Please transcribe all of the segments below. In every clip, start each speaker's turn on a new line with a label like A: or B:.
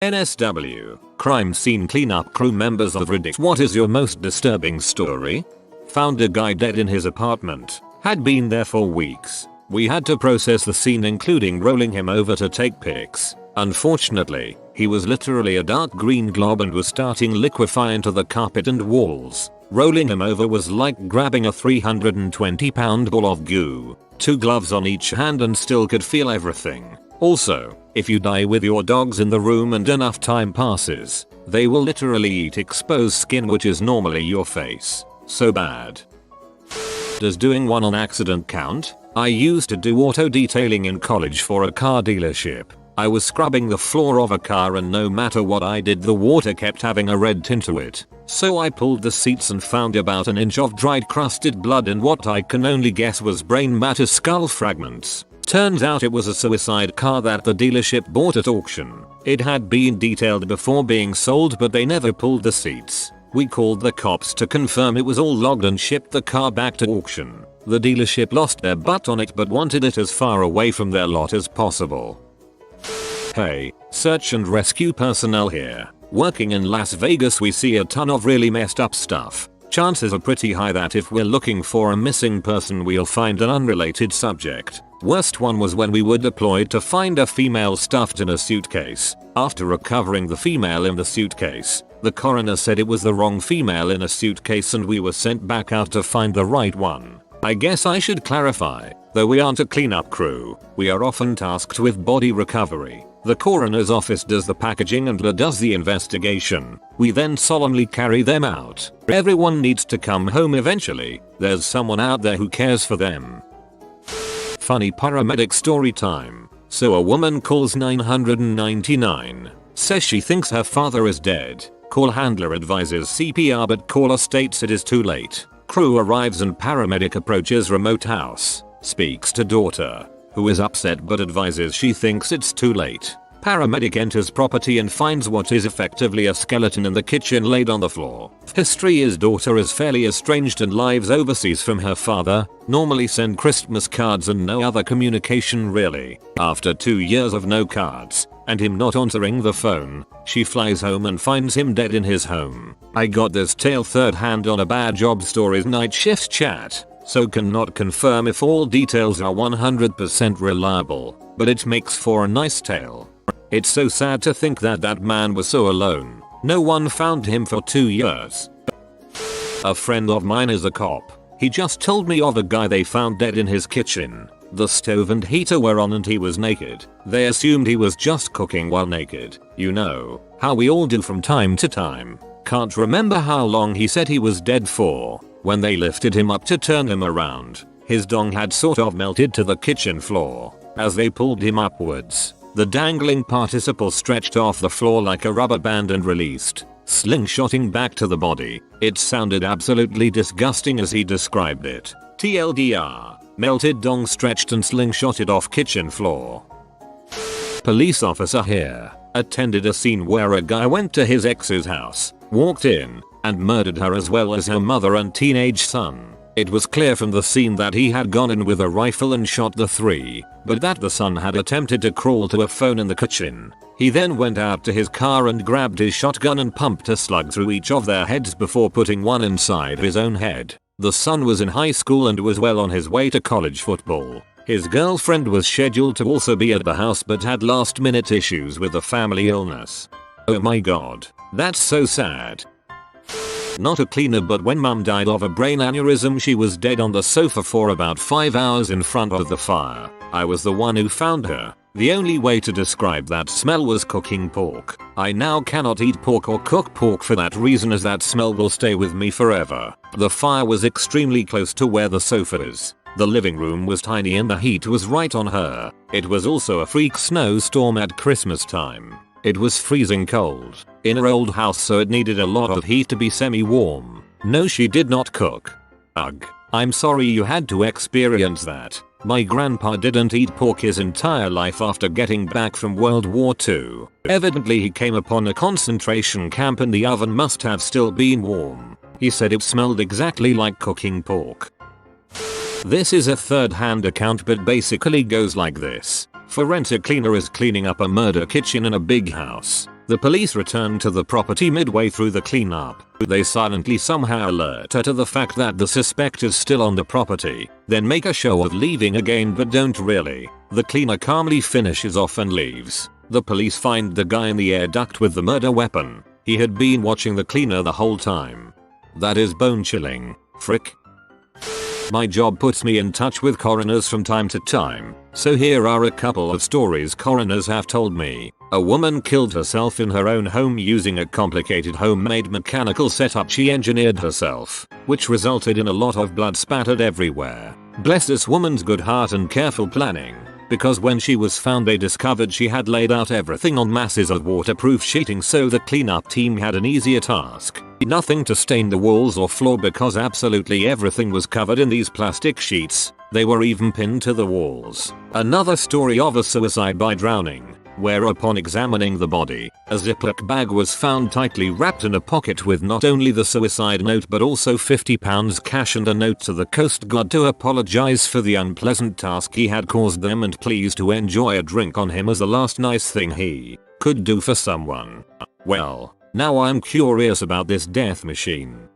A: NSW, crime scene cleanup crew members of Reddit. What is your most disturbing story? Found a guy dead in his apartment. Had been there for weeks. We had to process the scene, including rolling him over to take pics. Unfortunately, he was literally a dark green glob and was starting to liquefy into the carpet and walls. Rolling him over was like grabbing a 320-pound ball of goo. 2 gloves on each hand and still could feel everything. Also, if you die with your dogs in the room and enough time passes, they will literally eat exposed skin, which is normally your face. So bad. Does doing one on accident count? I used to do auto detailing in college for a car dealership. I was scrubbing the floor of a car and no matter what I did, the water kept having a red tint to it. So I pulled the seats and found about an inch of dried crusted blood and what I can only guess was brain matter skull fragments. Turns out it was a suicide car that the dealership bought at auction. It had been detailed before being sold, but they never pulled the seats. We called the cops to confirm it was all logged and shipped the car back to auction. The dealership lost their butt on it but wanted it as far away from their lot as possible. Hey, search and rescue personnel here. Working in Las Vegas, we see a ton of really messed up stuff. Chances are pretty high that if we're looking for a missing person, we'll find an unrelated subject. Worst one was when we were deployed to find a female stuffed in a suitcase. After recovering the female in the suitcase, the coroner said it was the wrong female in a suitcase and we were sent back out to find the right one. I guess I should clarify, though we aren't a cleanup crew, we are often tasked with body recovery. The coroner's office does the packaging and does the investigation. We then solemnly carry them out. Everyone needs to come home eventually. There's someone out there who cares for them. Funny paramedic story time. So a woman calls 999. Says she thinks her father is dead. Call handler advises CPR but caller states it is too late. Crew arrives and paramedic approaches remote house. Speaks to daughter, who is upset but advises she thinks it's too late. Paramedic enters property and finds what is effectively a skeleton in the kitchen laid on the floor. History is daughter is fairly estranged and lives overseas from her father, normally send Christmas cards and no other communication really. After 2 years of no cards, and him not answering the phone, she flies home and finds him dead in his home. I got this tale third hand on a Bad Job Stories night shift chat, so cannot confirm if all details are 100% reliable, but it makes for a nice tale. It's so sad to think that that man was so alone. No one found him for 2 years. A friend of mine is a cop. He just told me of a guy they found dead in his kitchen. The stove and heater were on and he was naked. They assumed he was just cooking while naked. You know, how we all do from time to time. Can't remember how long he said he was dead for. When they lifted him up to turn him around, his dong had sort of melted to the kitchen floor. As they pulled him upwards, the dangling participle stretched off the floor like a rubber band and released, slingshotting back to the body. It sounded absolutely disgusting as he described it. TLDR, melted dong stretched and slingshotted off kitchen floor. Police officer here attended a scene where a guy went to his ex's house, walked in, and murdered her as well as her mother and teenage son. It was clear from the scene that he had gone in with a rifle and shot the 3, but that the son had attempted to crawl to a phone in the kitchen. He then went out to his car and grabbed his shotgun and pumped a slug through each of their heads before putting one inside his own head. The son was in high school and was well on his way to college football. His girlfriend was scheduled to also be at the house but had last-minute issues with a family illness. Oh my god, that's so sad. Not a cleaner, but when mum died of a brain aneurysm, she was dead on the sofa for about 5 hours in front of the fire. I was the one who found her. The only way to describe that smell was cooking pork. I now cannot eat pork or cook pork for that reason, as that smell will stay with me forever. The fire was extremely close to where the sofa is. The living room was tiny and the heat was right on her. It was also a freak snowstorm at Christmas time. It was freezing cold in her old house, so it needed a lot of heat to be semi-warm. No, she did not cook. Ugh. I'm sorry you had to experience that. My grandpa didn't eat pork his entire life after getting back from World War II. Evidently he came upon a concentration camp and the oven must have still been warm. He said it smelled exactly like cooking pork. This is a third-hand account but basically goes like this. Forensic cleaner is cleaning up a murder kitchen in a big house. The police return to the property midway through the cleanup. They silently somehow alert her to the fact that the suspect is still on the property, then make a show of leaving again but don't really. The cleaner calmly finishes off and leaves. The police find the guy in the air duct with the murder weapon. He had been watching the cleaner the whole time. That is bone chilling. Frick. My job puts me in touch with coroners from time to time, so here are a couple of stories coroners have told me. A woman killed herself in her own home using a complicated homemade mechanical setup she engineered herself, which resulted in a lot of blood spattered everywhere. Bless this woman's good heart and careful planning, because when she was found they discovered she had laid out everything on masses of waterproof sheeting so the cleanup team had an easier task. Nothing to stain the walls or floor because absolutely everything was covered in these plastic sheets. They were even pinned to the walls. Another story of a suicide by drowning, where upon examining the body, a Ziploc bag was found tightly wrapped in a pocket with not only the suicide note but also £50 cash and a note to the Coast Guard to apologize for the unpleasant task he had caused them and please to enjoy a drink on him as the last nice thing he could do for someone. Well, now I'm curious about this death machine.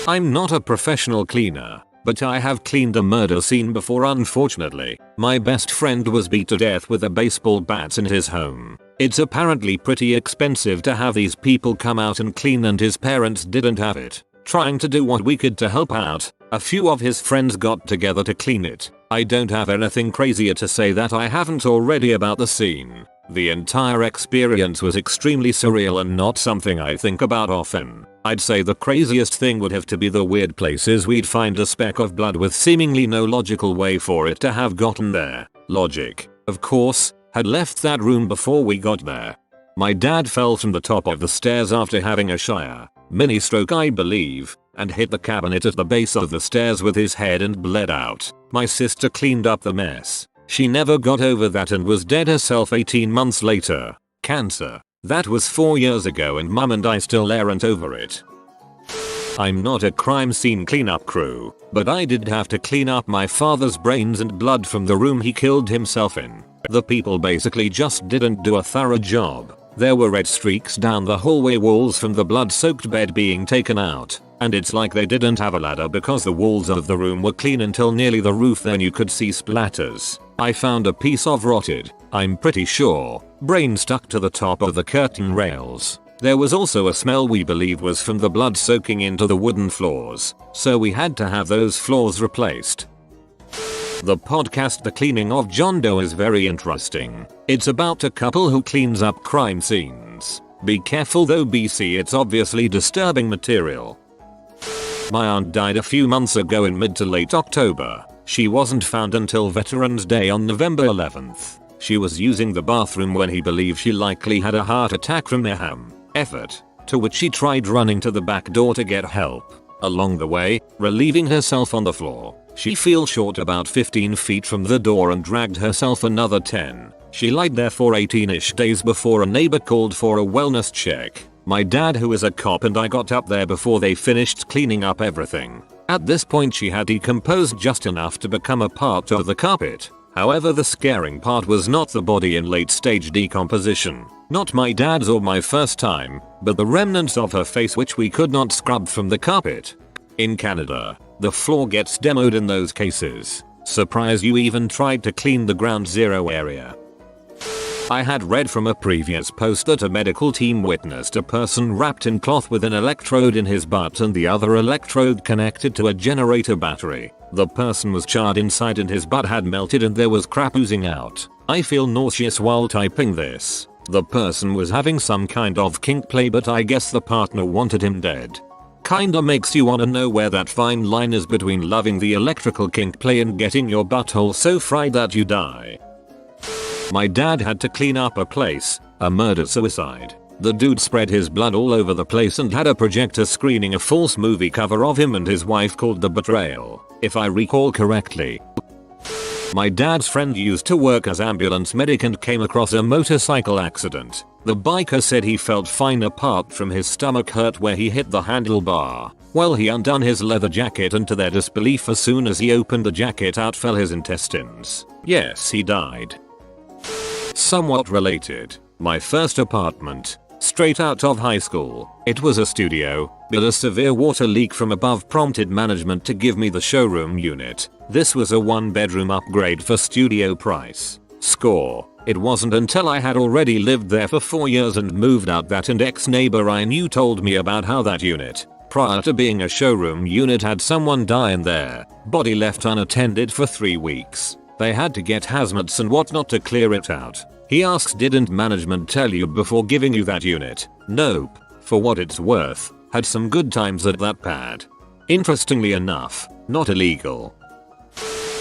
A: I'm not a professional cleaner, but I have cleaned a murder scene before unfortunately. My best friend was beat to death with a baseball bat in his home. It's apparently pretty expensive to have these people come out and clean and his parents didn't have it. Trying to do what we could to help out, a few of his friends got together to clean it. I don't have anything crazier to say that I haven't already about the scene. The entire experience was extremely surreal and not something I think about often. I'd say the craziest thing would have to be the weird places we'd find a speck of blood with seemingly no logical way for it to have gotten there. Logic, of course, had left that room before we got there. My dad fell from the top of the stairs after having a Shire mini stroke I believe, and hit the cabinet at the base of the stairs with his head and bled out. My sister cleaned up the mess. She never got over that and was dead herself 18 months later. Cancer. That was 4 years ago and mum and I still aren't over it. I'm not a crime scene cleanup crew, but I did have to clean up my father's brains and blood from the room he killed himself in. The people basically just didn't do a thorough job. There were red streaks down the hallway walls from the blood-soaked bed being taken out, and it's like they didn't have a ladder because the walls of the room were clean until nearly the roof, then you could see splatters. I found a piece of rotted, I'm pretty sure, brain stuck to the top of the curtain rails. There was also a smell we believe was from the blood soaking into the wooden floors, so we had to have those floors replaced. The podcast The Cleaning of John Doe is very interesting. It's about a couple who cleans up crime scenes. Be careful though BC, it's obviously disturbing material. My aunt died a few months ago in mid to late October. She wasn't found until Veterans Day on November 11th. She was using the bathroom when he believed she likely had a heart attack from mayhem effort, to which she tried running to the back door to get help. Along the way, relieving herself on the floor, she fell short about 15 feet from the door and dragged herself another 10. She lied there for 18ish days before a neighbor called for a wellness check. My dad, who is a cop, and I got up there before they finished cleaning up everything. At this point she had decomposed just enough to become a part of the carpet. However, the scaring part was not the body in late stage decomposition. Not my dad's or my first time, but the remnants of her face which we could not scrub from the carpet. In Canada, the floor gets demoed in those cases. Surprise, you even tried to clean the ground zero area. I had read from a previous post that a medical team witnessed a person wrapped in cloth with an electrode in his butt and the other electrode connected to a generator battery. The person was charred inside and his butt had melted and there was crap oozing out. I feel nauseous while typing this. The person was having some kind of kink play, but I guess the partner wanted him dead. Kinda makes you wanna know where that fine line is between loving the electrical kink play and getting your butthole so fried that you die. My dad had to clean up a place, a murder-suicide. The dude spread his blood all over the place and had a projector screening a false movie cover of him and his wife called The Betrayal, if I recall correctly. My dad's friend used to work as ambulance medic and came across a motorcycle accident. The biker said he felt fine apart from his stomach hurt where he hit the handlebar. Well, he undone his leather jacket and to their disbelief, as soon as he opened the jacket, out fell his intestines. Yes, he died. Somewhat related. My first apartment. Straight out of high school. It was a studio, but a severe water leak from above prompted management to give me the showroom unit. This was a 1-bedroom upgrade for studio price. Score. It wasn't until I had already lived there for 4 years and moved out that an ex-neighbor I knew told me about how that unit, prior to being a showroom unit, had someone die in there, body left unattended for 3 weeks. They had to get hazmats and whatnot to clear it out. He asks, didn't management tell you before giving you that unit? Nope. For what it's worth, had some good times at that pad. Interestingly enough, not illegal.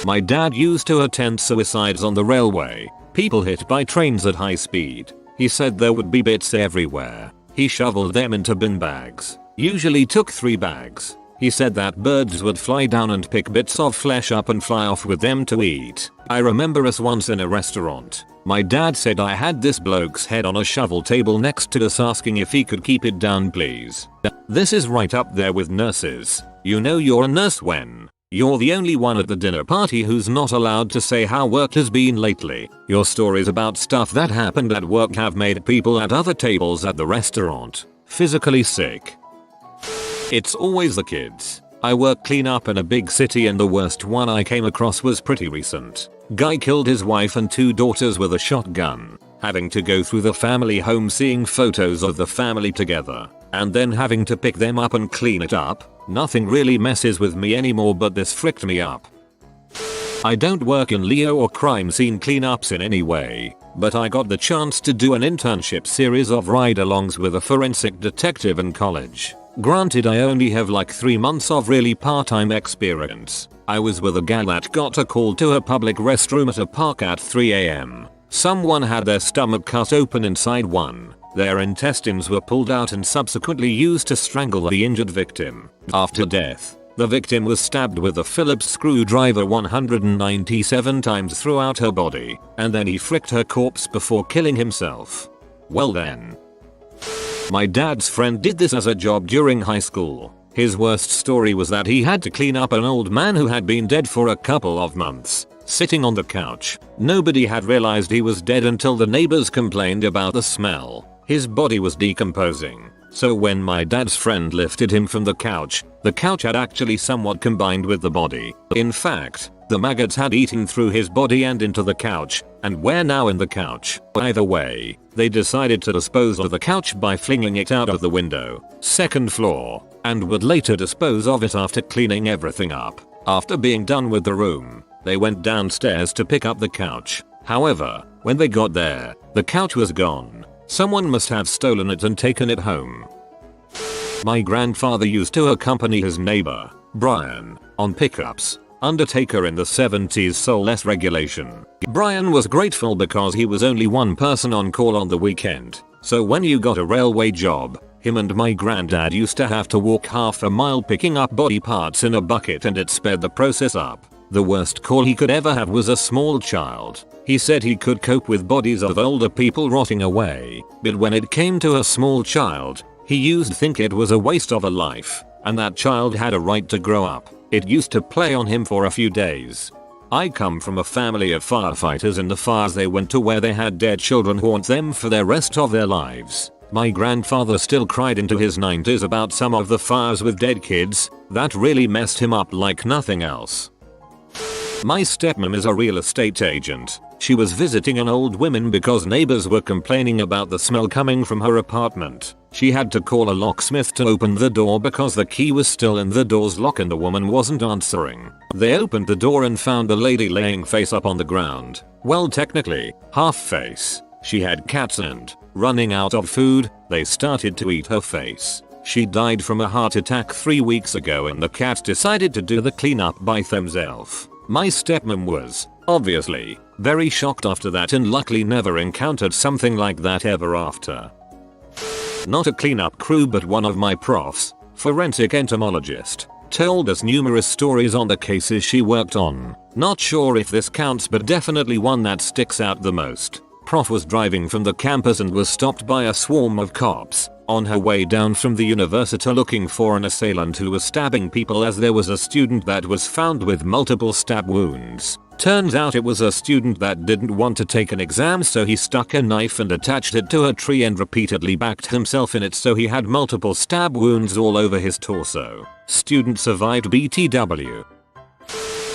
A: My dad used to attend suicides on the railway. People hit by trains at high speed. He said there would be bits everywhere. He shoveled them into bin bags. Usually took 3 bags. He said that birds would fly down and pick bits of flesh up and fly off with them to eat. I remember us once in a restaurant. My dad said I had this bloke's head on a shovel table next to us asking if he could keep it down please. This is right up there with nurses. You know you're a nurse when you're the only one at the dinner party who's not allowed to say how work has been lately. Your stories about stuff that happened at work have made people at other tables at the restaurant physically sick. It's always the kids. I work cleanup in a big city and the worst one I came across was pretty recent. Guy killed his wife and 2 daughters with a shotgun. Having to go through the family home seeing photos of the family together, and then having to pick them up and clean it up. Nothing really messes with me anymore, but this fricked me up. I don't work in Leo or crime scene cleanups in any way, but I got the chance to do an internship series of ride-alongs with a forensic detective in college. Granted, I only have like 3 months of really part-time experience. I was with a gal that got a call to a public restroom at a park at 3 AM. Someone had their stomach cut open inside one. Their intestines were pulled out and subsequently used to strangle the injured victim. After death, the victim was stabbed with a Phillips screwdriver 197 times throughout her body, and then he fricked her corpse before killing himself. Well then. My dad's friend did this as a job during high school. His worst story was that he had to clean up an old man who had been dead for a couple of months, sitting on the couch. Nobody had realized he was dead until the neighbors complained about the smell. His body was decomposing. So when my dad's friend lifted him from the couch had actually somewhat combined with the body. In fact, the maggots had eaten through his body and into the couch, and were now in the couch. Either way, they decided to dispose of the couch by flinging it out of the window, 2nd floor, and would later dispose of it after cleaning everything up. After being done with the room, they went downstairs to pick up the couch. However, when they got there, the couch was gone. Someone must have stolen it and taken it home. My grandfather used to accompany his neighbor, Brian, on pickups. Undertaker in the 70s saw less regulation. Brian was grateful because he was only one person on call on the weekend. So when you got a railway job, him and my granddad used to have to walk half a mile picking up body parts in a bucket, and it sped the process up. The worst call he could ever have was a small child. He said he could cope with bodies of older people rotting away, but when it came to a small child, he used to think it was a waste of a life, and that child had a right to grow up. It used to play on him for a few days. I come from a family of firefighters, and the fires they went to where they had dead children haunt them for the rest of their lives. My grandfather still cried into his 90s about some of the fires with dead kids. That really messed him up like nothing else. My stepmom is a real estate agent. She was visiting an old woman because neighbors were complaining about the smell coming from her apartment. She had to call a locksmith to open the door because the key was still in the door's lock and the woman wasn't answering. They opened the door and found the lady laying face up on the ground. Well, technically, half face. She had cats and, running out of food, they started to eat her face. She died from a heart attack 3 weeks ago, and the cats decided to do the cleanup by themselves. My stepmom was, obviously, very shocked after that, and luckily never encountered something like that ever after. Not a cleanup crew, but one of my profs, forensic entomologist, told us numerous stories on the cases she worked on. Not sure if this counts, but definitely one that sticks out the most. Prof was driving from the campus and was stopped by a swarm of cops on her way down from the university looking for an assailant who was stabbing people, as there was a student that was found with multiple stab wounds. Turns out it was a student that didn't want to take an exam, so he stuck a knife and attached it to a tree and repeatedly backed himself in it, so he had multiple stab wounds all over his torso. Student survived BTW.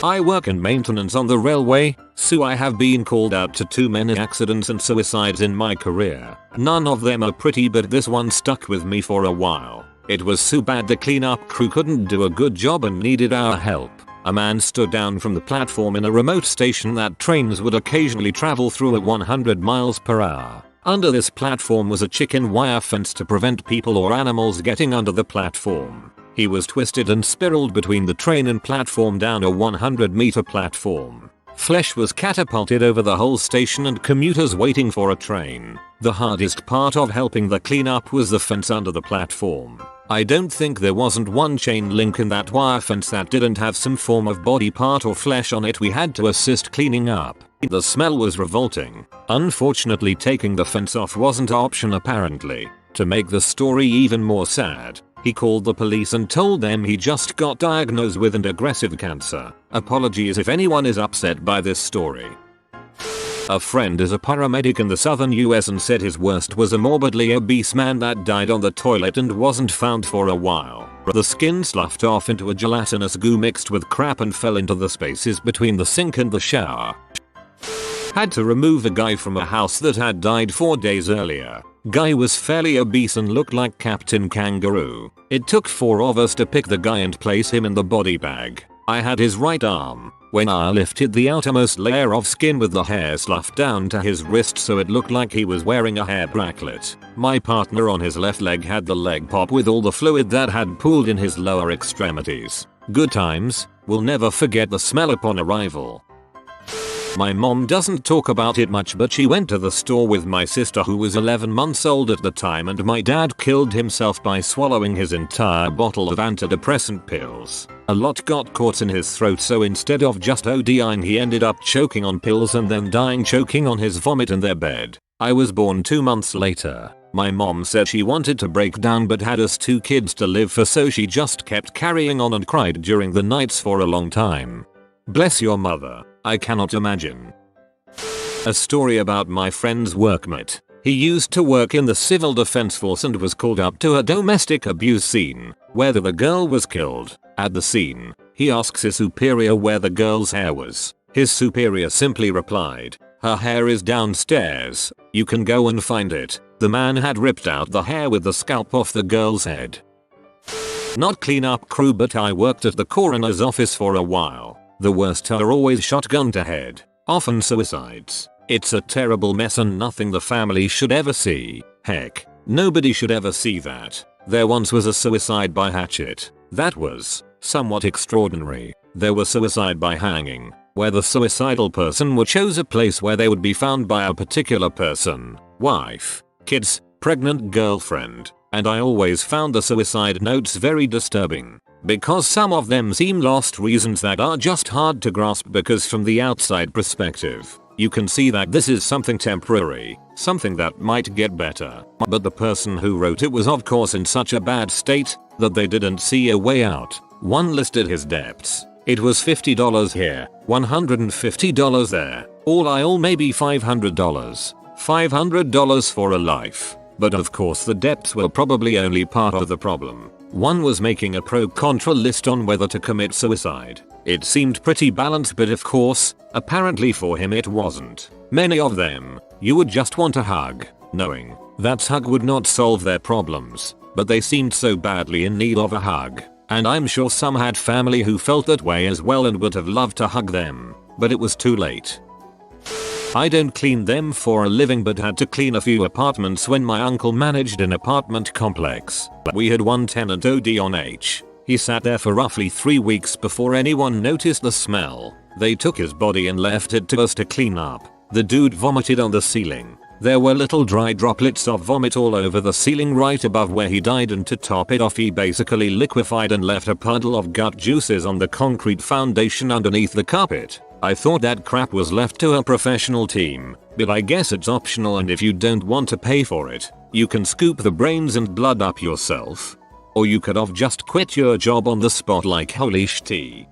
A: I work in maintenance on the railway, so I have been called out to too many accidents and suicides in my career. None of them are pretty, but this one stuck with me for a while. It was so bad the cleanup crew couldn't do a good job and needed our help. A man stood down from the platform in a remote station that trains would occasionally travel through at 100 miles per hour. Under this platform was a chicken wire fence to prevent people or animals getting under the platform. He was twisted and spiraled between the train and platform down a 100-meter platform. Flesh was catapulted over the whole station and commuters waiting for a train. The hardest part of helping the cleanup was the fence under the platform. I don't think there wasn't one chain link in that wire fence that didn't have some form of body part or flesh on it we had to assist cleaning up. The smell was revolting. Unfortunately, taking the fence off wasn't an option apparently. To make the story even more sad, he called the police and told them he just got diagnosed with an aggressive cancer. Apologies if anyone is upset by this story. A friend is a paramedic in the southern US and said his worst was a morbidly obese man that died on the toilet and wasn't found for a while. The skin sloughed off into a gelatinous goo mixed with crap and fell into the spaces between the sink and the shower. Had to remove a guy from a house that had died 4 days earlier. Guy was fairly obese and looked like Captain Kangaroo. It took 4 of us to pick the guy and place him in the body bag. I had his right arm. When I lifted the outermost layer of skin with the hair sloughed down to his wrist so it looked like he was wearing a hair bracelet. My partner on his left leg had the leg pop with all the fluid that had pooled in his lower extremities. Good times. Will never forget the smell upon arrival. My mom doesn't talk about it much, but she went to the store with my sister who was 11 months old at the time, and my dad killed himself by swallowing his entire bottle of antidepressant pills. A lot got caught in his throat, so instead of just ODing he ended up choking on pills and then dying choking on his vomit in their bed. I was born 2 months later. My mom said she wanted to break down but had us 2 kids to live for, so she just kept carrying on and cried during the nights for a long time. Bless your mother. I cannot imagine. A story about my friend's workmate. He used to work in the civil defense force and was called up to a domestic abuse scene where the girl was killed. At the scene, he asks his superior where the girl's hair was. His superior simply replied, "Her hair is downstairs. You can go and find it." The man had ripped out the hair with the scalp off the girl's head. Not cleanup crew, but I worked at the coroner's office for a while. The worst are always shotgun to head, often suicides. It's a terrible mess and nothing the family should ever see. Heck, nobody should ever see that. There once was a suicide by hatchet. That was somewhat extraordinary. There was suicide by hanging, where the suicidal person would choose a place where they would be found by a particular person, wife, kids, pregnant girlfriend, and I always found the suicide notes very disturbing. Because some of them seem lost reasons that are just hard to grasp, because from the outside perspective, you can see that this is something temporary, something that might get better. But the person who wrote it was of course in such a bad state that they didn't see a way out. One listed his debts. It was $50 here, $150 there, all maybe $500. $500 for a life. But of course the debts were probably only part of the problem. One was making a pro-contra list on whether to commit suicide. It seemed pretty balanced, but of course, apparently for him it wasn't. Many of them, you would just want a hug, knowing that hug would not solve their problems, but they seemed so badly in need of a hug. And I'm sure some had family who felt that way as well and would have loved to hug them, but it was too late. I don't clean them for a living, but had to clean a few apartments when my uncle managed an apartment complex. We had one tenant OD on H. He sat there for roughly 3 weeks before anyone noticed the smell. They took his body and left it to us to clean up. The dude vomited on the ceiling. There were little dry droplets of vomit all over the ceiling right above where he died, and to top it off he basically liquefied and left a puddle of gut juices on the concrete foundation underneath the carpet. I thought that crap was left to a professional team, but I guess it's optional, and if you don't want to pay for it, you can scoop the brains and blood up yourself. Or you could have just quit your job on the spot like holy shit.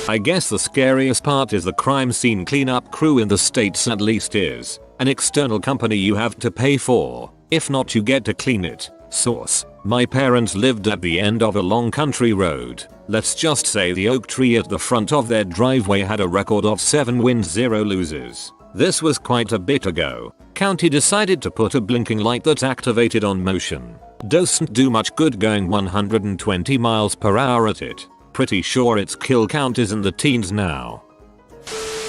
A: I guess the scariest part is the crime scene cleanup crew in the States at least is an external company you have to pay for, if not you get to clean it. Source: my parents lived at the end of a long country road. Let's just say the oak tree at the front of their driveway had a record of 7 wins 0 losses. This was quite a bit ago. County decided to put a blinking light that's activated on motion. Doesn't do much good going 120 miles per hour at it. Pretty sure its kill count is in the teens now.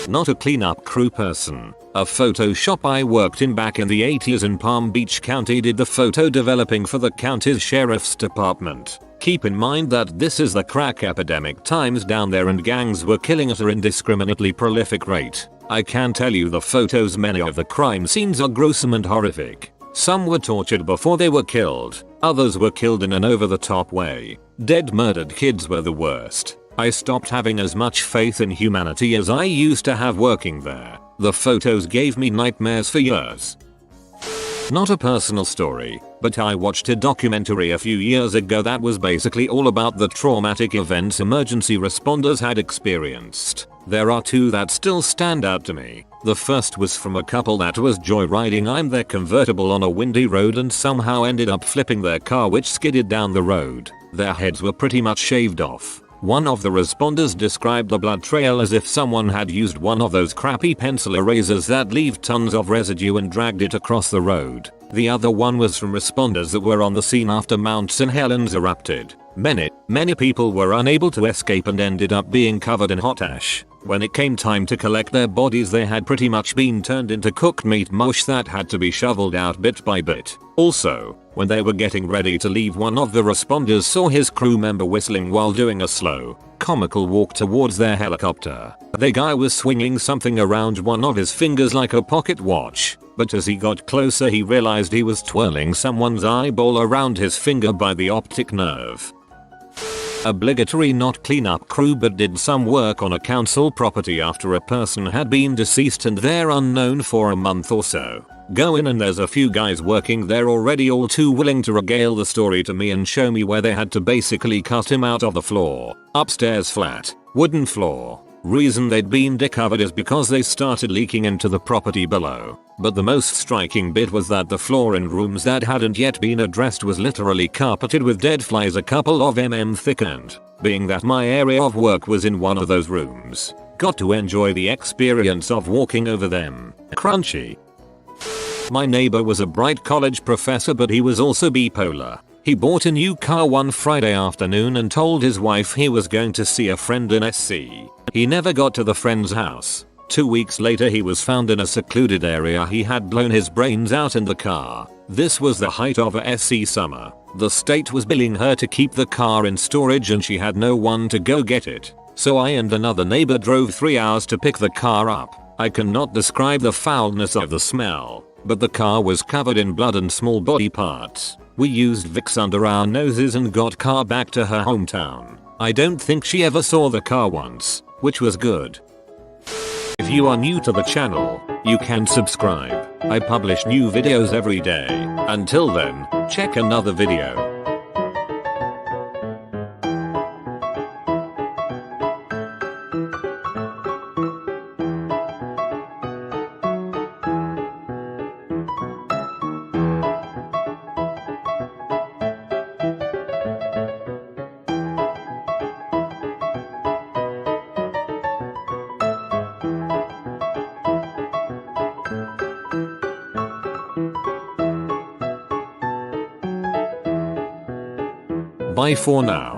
A: Not a cleanup crew person. A photo shop I worked in back in the 80s in Palm Beach County did the photo developing for the county's sheriff's department. Keep in mind that this is the crack epidemic times down there, and gangs were killing at an indiscriminately prolific rate. I can tell you the photos, many of the crime scenes are gruesome and horrific. Some were tortured before they were killed, others were killed in an over-the-top way. Dead murdered kids were the worst. I stopped having as much faith in humanity as I used to have working there. The photos gave me nightmares for years. Not a personal story, but I watched a documentary a few years ago that was basically all about the traumatic events emergency responders had experienced. There are two that still stand out to me. The first was from a couple that was joyriding in their convertible on a windy road and somehow ended up flipping their car, which skidded down the road. Their heads were pretty much shaved off. One of the responders described the blood trail as if someone had used one of those crappy pencil erasers that leave tons of residue and dragged it across the road. The other one was from responders that were on the scene after Mount St. Helens erupted. Many people were unable to escape and ended up being covered in hot ash. When it came time to collect their bodies, they had pretty much been turned into cooked meat mush that had to be shoveled out bit by bit. Also, when they were getting ready to leave, one of the responders saw his crew member whistling while doing a slow, comical walk towards their helicopter. The guy was swinging something around one of his fingers like a pocket watch, but as he got closer he realized he was twirling someone's eyeball around his finger by the optic nerve. Obligatory not cleanup crew, but did some work on a council property after a person had been deceased and they're unknown for a month or so. Go in and there's a few guys working there already, all too willing to regale the story to me and show me where they had to basically cut him out of the floor. Upstairs flat, wooden floor. Reason they'd been decovered is because they started leaking into the property below. But the most striking bit was that the floor in rooms that hadn't yet been addressed was literally carpeted with dead flies a couple of thick, and being that my area of work was in one of those rooms, got to enjoy the experience of walking over them. Crunchy. My neighbor was a bright college professor, but he was also bipolar. He bought a new car one Friday afternoon and told his wife he was going to see a friend in SC. He never got to the friend's house. 2 weeks later he was found in a secluded area. He had blown his brains out in the car. This was the height of a SC summer. The state was billing her to keep the car in storage and she had no one to go get it. So I and another neighbor drove 3 hours to pick the car up. I cannot describe the foulness of the smell, but the car was covered in blood and small body parts. We used Vicks under our noses and got car back to her hometown. I don't think she ever saw the car once, which was good. If you are new to the channel, you can subscribe. I publish new videos every day. Until then, check another video. Bye for now.